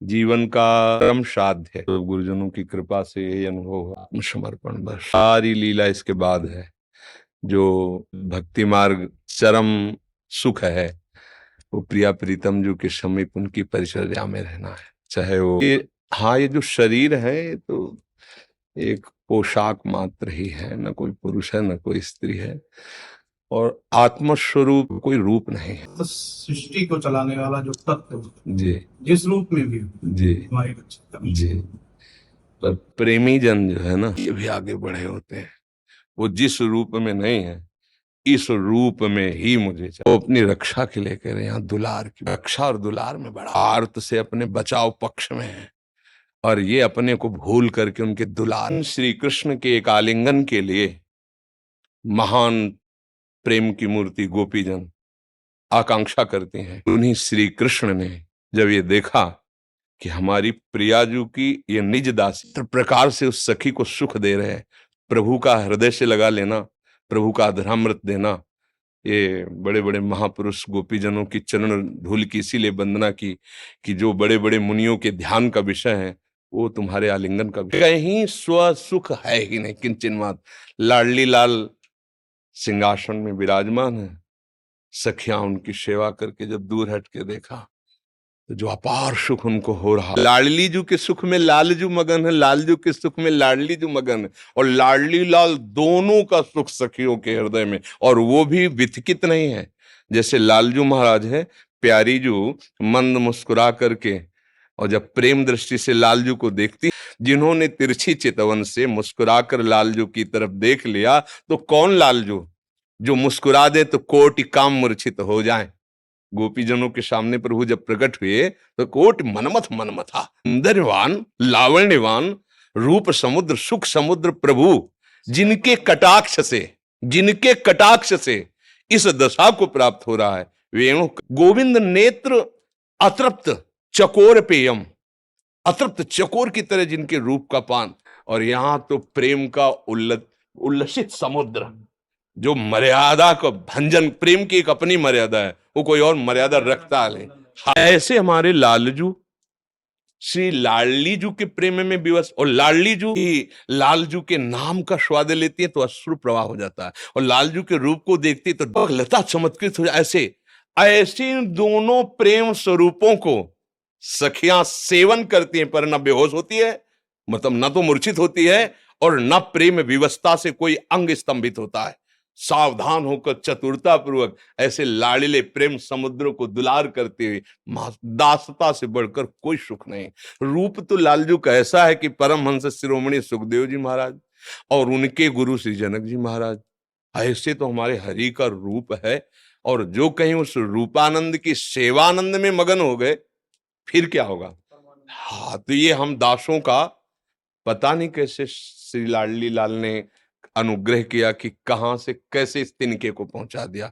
जीवन का परम साध्य है। तो गुरुजनों की कृपा से यही अनुभव हुआ। आत्मसमर्पण बस सारी लीला इसके बाद है। जो भक्ति मार्ग चरम सुख है वो प्रिया प्रीतम जो के समीप उनकी परिचर्या में रहना है। चाहे वो हाँ, ये जो शरीर है ये तो एक पोशाक मात्र ही है, न कोई पुरुष है न कोई स्त्री है, और आत्मस्वरूप कोई रूप नहीं है। तो सृष्टि को चलाने वाला जो तत्व जी जिस रूप में भी जी हमारी रक्षा करे। जी। पर प्रेमी जन जो है ना ये भी आगे बढ़े होते हैं। वो जिस रूप में नहीं है इस रूप में ही मुझे चाहिए। वो अपनी रक्षा के लिए कह रहे हैं, यहाँ दुलार की रक्षा और दुलार में बड़ा आर्त से अपने बचाव पक्ष में है, और ये अपने को भूल करके उनके दुलार श्री कृष्ण के एक आलिंगन के लिए महान प्रेम की मूर्ति गोपीजन आकांक्षा करते हैं। उन्हीं श्री कृष्ण ने जब ये देखा कि हमारी प्रियाजू की ये निज दासी इस प्रकार से उस सखी को सुख दे रहे हैं, प्रभु का हृदय से लगा लेना, प्रभु का अधरामृत देना, ये बड़े बड़े महापुरुष गोपीजनों की चरण धूल की इसीलिए वंदना की कि जो बड़े बड़े मुनियों के ध्यान का विषय है वो तुम्हारे आलिंगन का विषय। कहीं स्व सुख है ही नहीं किंचन मात्र। लाडली लाल सिंहासन में विराजमान है, सखियां उनकी सेवा करके जब दूर हट के देखा तो जो अपार सुख उनको हो रहा। लाडली जू के सुख में लालजू मगन है, लालजू के सुख में लाडली जू मगन है, और लाडली लाल दोनों का सुख सखियों के हृदय में, और वो भी विथकित नहीं है। जैसे लालजू महाराज है, प्यारी जू मंद मुस्कुरा करके, और जब प्रेम दृष्टि से लालजू को देखती, जिन्होंने तिरछी चितवन से मुस्कुराकर लालजू की तरफ देख लिया, तो कौन लालजू जो मुस्कुरा दे तो कोटि काम मूर्छित हो जाए। गोपीजनों के सामने प्रभु जब प्रकट हुए तो कोट मनमथ मनमथा, सुंदरवान लावण्यवान रूप समुद्र सुख समुद्र प्रभु, जिनके कटाक्ष से इस दशा को प्राप्त हो रहा है। वेणु गोविंद नेत्र अतृप्त चकोर पेयम, अतृप्त चकोर की तरह जिनके रूप का पान, और यहां तो प्रेम का उल्लसित समुद्र जो मर्यादा को भंजन, प्रेम की एक अपनी मर्यादा है, वो कोई और मर्यादा रखता नहीं। ऐसे हमारे लालजू श्री लाडलीजू के प्रेम में विवश, और लाडलीजू ही लालजू के नाम का स्वाद लेती है तो अश्रु प्रवाह हो जाता है, और लालजू के रूप को देखती है तो लता चमत्कृत हो जाए। ऐसे ऐसे दोनों प्रेम स्वरूपों को सखियां सेवन करती हैं, पर न बेहोश होती है, मतलब न तो मूर्छित होती है, और न प्रेम विवशता से कोई अंग स्तंभित होता है। सावधान होकर चतुरता पूर्वक ऐसे लाड़िले प्रेम समुद्रों को दुलार करते हुए, दासता से बढ़कर कोई सुख नहीं। रूप तो लालजू का ऐसा है कि परमहंस शिरोमणि सुखदेव जी महाराज और उनके गुरु श्री जनक जी महाराज ऐसे तो हमारे हरि का रूप है, और जो कहीं उस रूपानंद की सेवानंद में मगन हो गए फिर क्या होगा। हाँ, तो ये हम दासों का पता नहीं कैसे श्री लाडली लाल ने अनुग्रह किया कि कहां से कैसे इस तिनके को पहुंचा दिया।